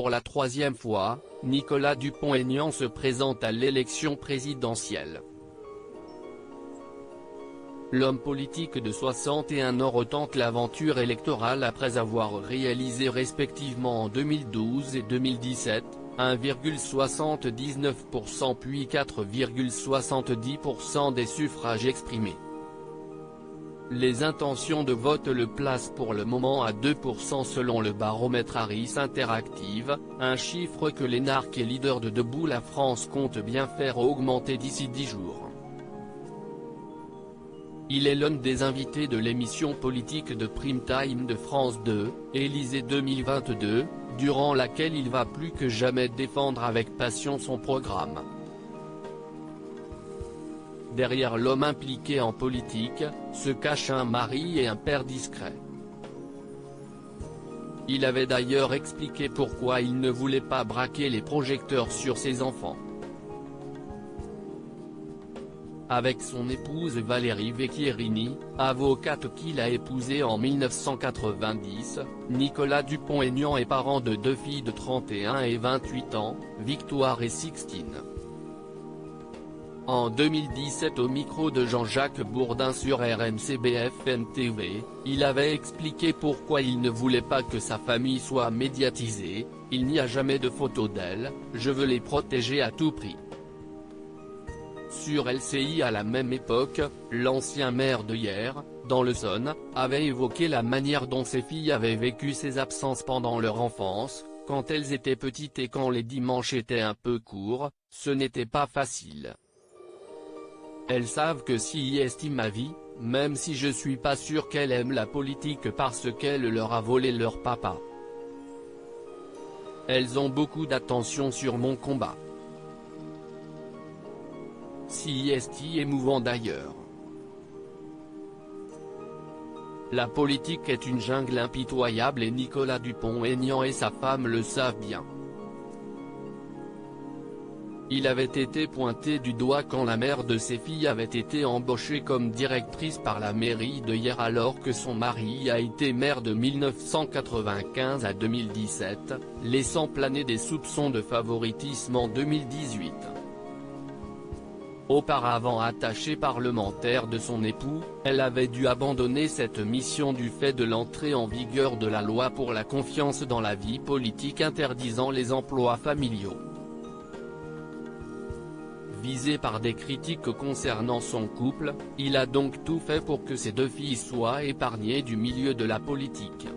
pour la troisième fois, Nicolas Dupont-Aignan se présente à l'élection présidentielle. L'homme politique de 61 ans retente l'aventure électorale après avoir réalisé respectivement en 2012 et 2017, 1,79% puis 4,70% des suffrages exprimés. Les intentions de vote le placent pour le moment à 2% selon le baromètre Harris Interactive, un chiffre que l'énarque et leader de Debout la France compte bien faire augmenter d'ici 10 jours. Il est l'un des invités de l'émission politique de Prime Time de France 2, Élysée 2022, durant laquelle il va plus que jamais défendre avec passion son programme. Derrière l'homme impliqué en politique, se cache un mari et un père discret. Il avait d'ailleurs expliqué pourquoi il ne voulait pas braquer les projecteurs sur ses enfants. Avec son épouse Valérie Vecchierini, avocate qu'il a épousée en 1990, Nicolas Dupont-Aignan est parent de 2 filles de 31 et 28 ans, Victoire et Sixtine. En 2017 au micro de Jean-Jacques Bourdin sur RMC BFM TV, il avait expliqué pourquoi il ne voulait pas que sa famille soit médiatisée. « Il n'y a jamais de photos d'elle, je veux les protéger à tout prix ». Sur LCI à la même époque, l'ancien maire de Hyères, dans l'Essonne, avait évoqué la manière dont ses filles avaient vécu ces absences pendant leur enfance, quand elles étaient petites et quand les dimanches étaient un peu courts, ce n'était pas facile. Elles savent que si y estime ma vie, même si je suis pas sûr qu'elle aime la politique parce qu'elle leur a volé leur papa. Elles ont beaucoup d'attention sur mon combat. Si est émouvant d'ailleurs. La politique est une jungle impitoyable et Nicolas Dupont-Aignan et sa femme le savent bien. Il avait été pointé du doigt quand la mère de ses filles avait été embauchée comme directrice par la mairie de Hyères alors que son mari a été maire de 1995 à 2017, laissant planer des soupçons de favoritisme en 2018. Auparavant attachée parlementaire de son époux, elle avait dû abandonner cette mission du fait de l'entrée en vigueur de la loi pour la confiance dans la vie politique interdisant les emplois familiaux. Visé par des critiques concernant son couple, il a donc tout fait pour que ses 2 filles soient épargnées du milieu de la politique.